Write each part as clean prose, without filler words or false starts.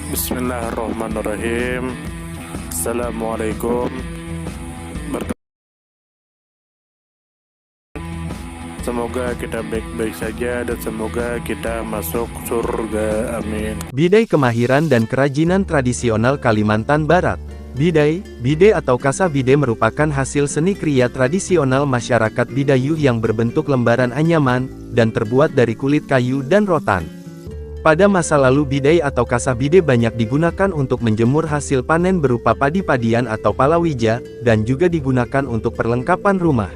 Bismillahirrahmanirrahim. Assalamualaikum. Semoga kita baik-baik saja dan semoga kita masuk surga. Amin. Bidai kemahiran dan kerajinan tradisional Kalimantan Barat. Bidai atau kasah bidai merupakan hasil seni kriya tradisional masyarakat Bidayuh yang berbentuk lembaran anyaman, dan terbuat dari kulit kayu dan rotan. Pada masa lalu bidai atau kasah bidai banyak digunakan untuk menjemur hasil panen berupa padi-padian atau palawija, dan juga digunakan untuk perlengkapan rumah.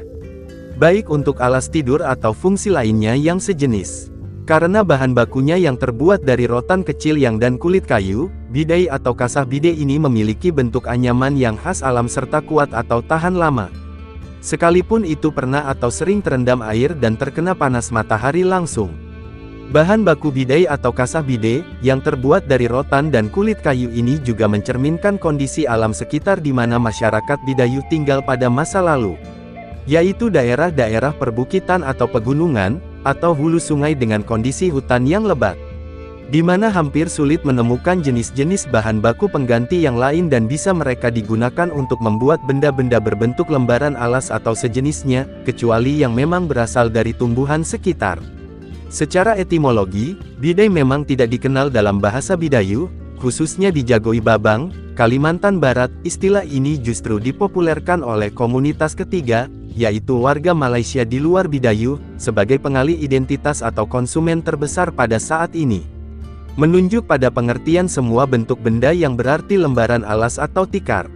Baik untuk alas tidur atau fungsi lainnya yang sejenis. Karena bahan bakunya yang terbuat dari rotan kecil dan kulit kayu, bidai atau kasah bidai ini memiliki bentuk anyaman yang khas alam serta kuat atau tahan lama. Sekalipun itu pernah atau sering terendam air dan terkena panas matahari langsung. Bahan baku bidai atau kasah bidai, yang terbuat dari rotan dan kulit kayu ini juga mencerminkan kondisi alam sekitar di mana masyarakat Bidayuh tinggal pada masa lalu. Yaitu daerah-daerah perbukitan atau pegunungan, atau hulu sungai dengan kondisi hutan yang lebat. Di mana hampir sulit menemukan jenis-jenis bahan baku pengganti yang lain dan bisa mereka digunakan untuk membuat benda-benda berbentuk lembaran alas atau sejenisnya, kecuali yang memang berasal dari tumbuhan sekitar. Secara etimologi, bidai memang tidak dikenal dalam bahasa Bidayuh, khususnya di Jagoi Babang, Kalimantan Barat. Istilah ini justru dipopulerkan oleh komunitas ketiga, yaitu warga Malaysia di luar Bidayuh, sebagai pengalih identitas atau konsumen terbesar pada saat ini. Menunjuk pada pengertian semua bentuk benda yang berarti lembaran alas atau tikar.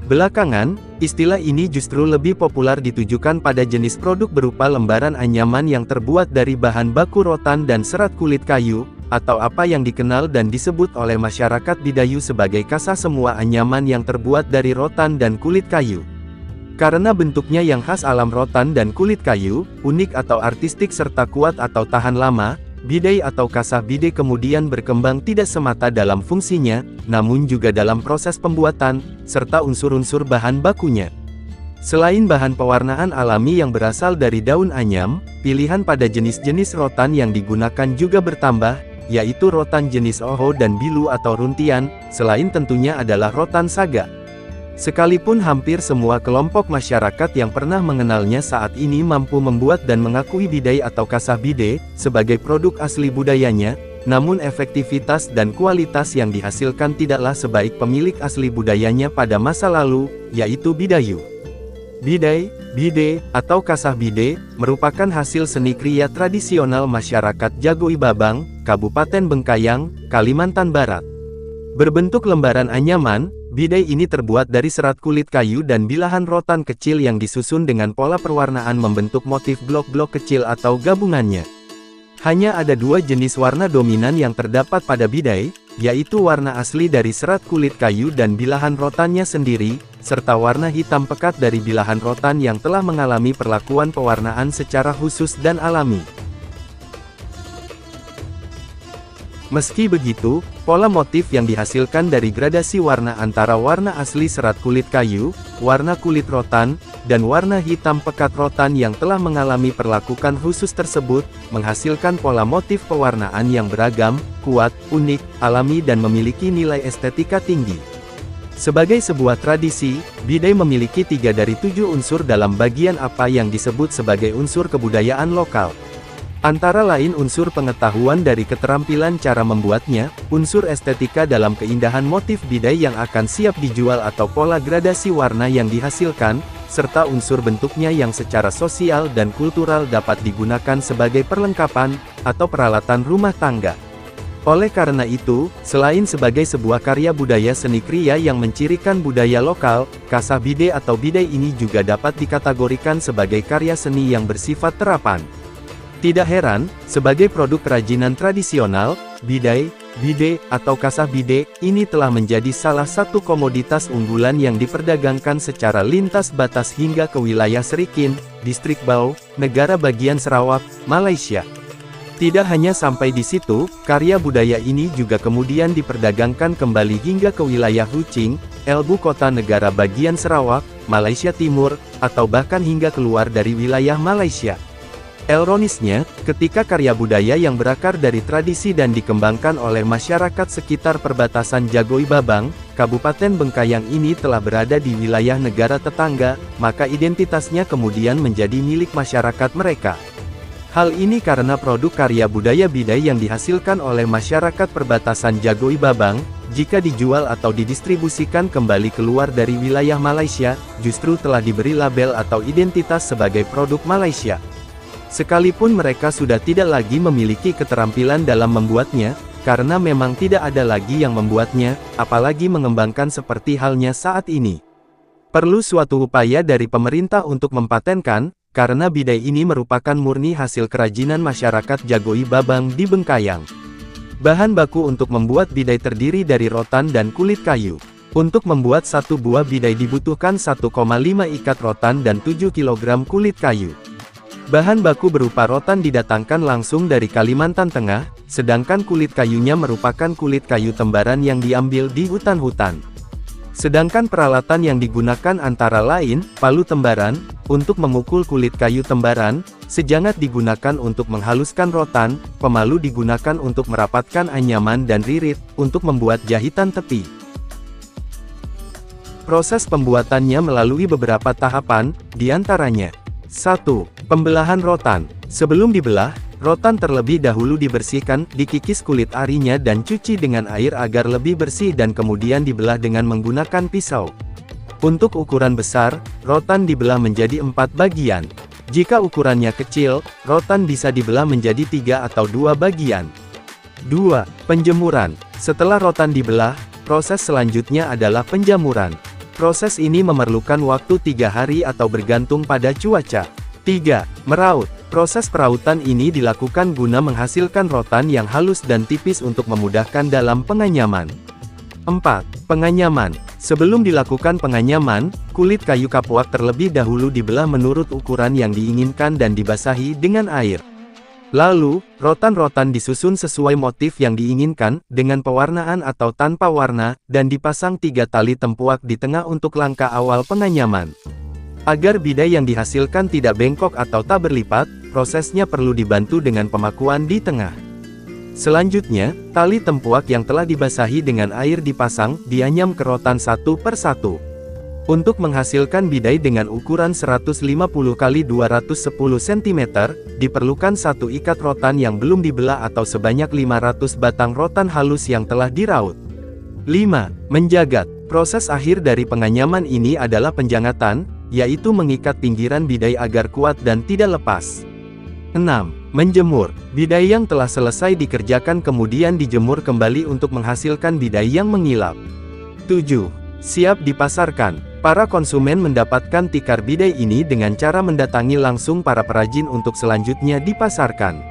Belakangan, istilah ini justru lebih populer ditujukan pada jenis produk berupa lembaran anyaman yang terbuat dari bahan baku rotan dan serat kulit kayu, atau apa yang dikenal dan disebut oleh masyarakat Bidayuh sebagai kasah semua anyaman yang terbuat dari rotan dan kulit kayu. Karena bentuknya yang khas alam rotan dan kulit kayu, unik atau artistik serta kuat atau tahan lama, bidai atau kasah bidai kemudian berkembang tidak semata dalam fungsinya, namun juga dalam proses pembuatan, serta unsur-unsur bahan bakunya. Selain bahan pewarnaan alami yang berasal dari daun anyam, pilihan pada jenis-jenis rotan yang digunakan juga bertambah, yaitu rotan jenis oho dan bilu atau runtian, selain tentunya adalah rotan saga. Sekalipun hampir semua kelompok masyarakat yang pernah mengenalnya saat ini mampu membuat dan mengakui bidai atau kasah bidai sebagai produk asli budayanya, namun efektivitas dan kualitas yang dihasilkan tidaklah sebaik pemilik asli budayanya pada masa lalu, yaitu Bidayuh. Bidai atau kasah bidai merupakan hasil seni kriya tradisional masyarakat Jagoi Babang, Kabupaten Bengkayang, Kalimantan Barat. Berbentuk lembaran anyaman, bidai ini terbuat dari serat kulit kayu dan bilahan rotan kecil yang disusun dengan pola perwarnaan membentuk motif blok-blok kecil atau gabungannya. Hanya ada dua jenis warna dominan yang terdapat pada bidai, yaitu warna asli dari serat kulit kayu dan bilahan rotannya sendiri, serta warna hitam pekat dari bilahan rotan yang telah mengalami perlakuan pewarnaan secara khusus dan alami. Meski begitu, pola motif yang dihasilkan dari gradasi warna antara warna asli serat kulit kayu, warna kulit rotan, dan warna hitam pekat rotan yang telah mengalami perlakuan khusus tersebut, menghasilkan pola motif pewarnaan yang beragam, kuat, unik, alami dan memiliki nilai estetika tinggi. Sebagai sebuah tradisi, bidai memiliki 3 dari 7 unsur dalam bagian apa yang disebut sebagai unsur kebudayaan lokal. Antara lain unsur pengetahuan dari keterampilan cara membuatnya, unsur estetika dalam keindahan motif bidai yang akan siap dijual atau pola gradasi warna yang dihasilkan, serta unsur bentuknya yang secara sosial dan kultural dapat digunakan sebagai perlengkapan, atau peralatan rumah tangga. Oleh karena itu, selain sebagai sebuah karya budaya seni kriya yang mencirikan budaya lokal, kasah bidai atau bidai ini juga dapat dikategorikan sebagai karya seni yang bersifat terapan. Tidak heran, sebagai produk kerajinan tradisional, bidai atau kasah bidai ini telah menjadi salah satu komoditas unggulan yang diperdagangkan secara lintas batas hingga ke wilayah Serikin, Distrik Bau, negara bagian Sarawak, Malaysia. Tidak hanya sampai di situ, karya budaya ini juga kemudian diperdagangkan kembali hingga ke wilayah Huching, Elbu kota negara bagian Sarawak, Malaysia Timur, atau bahkan hingga keluar dari wilayah Malaysia. Ironisnya, ketika karya budaya yang berakar dari tradisi dan dikembangkan oleh masyarakat sekitar perbatasan Jagoi Babang, Kabupaten Bengkayang ini telah berada di wilayah negara tetangga, maka identitasnya kemudian menjadi milik masyarakat mereka. Hal ini karena produk karya budaya Bidai yang dihasilkan oleh masyarakat perbatasan Jagoi Babang, jika dijual atau didistribusikan kembali keluar dari wilayah Malaysia, justru telah diberi label atau identitas sebagai produk Malaysia. Sekalipun mereka sudah tidak lagi memiliki keterampilan dalam membuatnya, karena memang tidak ada lagi yang membuatnya, apalagi mengembangkan seperti halnya saat ini. Perlu suatu upaya dari pemerintah untuk mempatenkan, karena bidai ini merupakan murni hasil kerajinan masyarakat Jagoi Babang di Bengkayang. Bahan baku untuk membuat bidai terdiri dari rotan dan kulit kayu. Untuk membuat satu buah bidai dibutuhkan 1,5 ikat rotan dan 7 kg kulit kayu. Bahan baku berupa rotan didatangkan langsung dari Kalimantan Tengah, sedangkan kulit kayunya merupakan kulit kayu tembaran yang diambil di hutan-hutan. Sedangkan peralatan yang digunakan antara lain, palu tembaran, untuk memukul kulit kayu tembaran, sejangat digunakan untuk menghaluskan rotan, pemalu digunakan untuk merapatkan anyaman dan ririt, untuk membuat jahitan tepi. Proses pembuatannya melalui beberapa tahapan, diantaranya 1. Pembelahan rotan. Sebelum dibelah, rotan terlebih dahulu dibersihkan, dikikis kulit arinya dan cuci dengan air agar lebih bersih dan kemudian dibelah dengan menggunakan pisau. Untuk ukuran besar, rotan dibelah menjadi 4 bagian. Jika ukurannya kecil, rotan bisa dibelah menjadi 3 atau 2 bagian. 2. Penjemuran. Setelah rotan dibelah, proses selanjutnya adalah penjamuran. Proses ini memerlukan waktu 3 hari atau bergantung pada cuaca. 3. Meraut. Proses perautan ini dilakukan guna menghasilkan rotan yang halus dan tipis untuk memudahkan dalam penganyaman. 4. Penganyaman. Sebelum dilakukan penganyaman, kulit kayu kapuak terlebih dahulu dibelah menurut ukuran yang diinginkan dan dibasahi dengan air. Lalu, rotan-rotan disusun sesuai motif yang diinginkan, dengan pewarnaan atau tanpa warna, dan dipasang 3 tali tempuak di tengah untuk langkah awal penganyaman. Agar bidai yang dihasilkan tidak bengkok atau tak berlipat, prosesnya perlu dibantu dengan pemakuan di tengah. Selanjutnya, tali tempuak yang telah dibasahi dengan air dipasang, dianyam ke rotan satu per satu. Untuk menghasilkan bidai dengan ukuran 150 x 210 cm, diperlukan 1 ikat rotan yang belum dibelah atau sebanyak 500 batang rotan halus yang telah diraut. 5. Menjagat. Proses akhir dari penganyaman ini adalah penjangatan, yaitu mengikat pinggiran bidai agar kuat dan tidak lepas. 6. Menjemur. Bidai yang telah selesai dikerjakan kemudian dijemur kembali untuk menghasilkan bidai yang mengilap. 7. Siap dipasarkan. Para konsumen mendapatkan tikar bidai ini dengan cara mendatangi langsung para perajin untuk selanjutnya dipasarkan.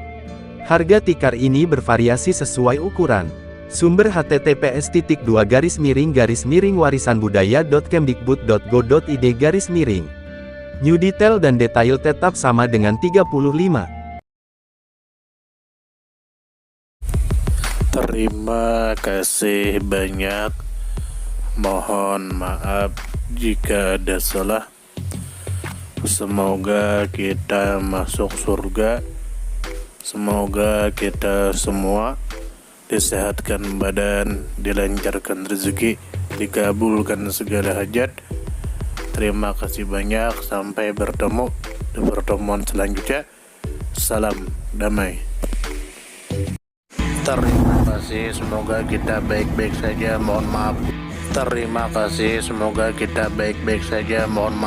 Harga tikar ini bervariasi sesuai ukuran. Sumber https://warisanbudaya.kemdikbud.go.id/. New detail dan detail tetap sama dengan 35. Terima kasih banyak. Mohon maaf jika ada salah. Semoga kita masuk surga. Semoga kita semua disehatkan badan, dilancarkan rezeki, dikabulkan segala hajat. Terima kasih banyak. Sampai bertemu di pertemuan selanjutnya. Salam damai. Terima kasih. Semoga kita baik-baik saja. Mohon maaf. Terima kasih. Semoga kita baik-baik saja. Mohon maaf.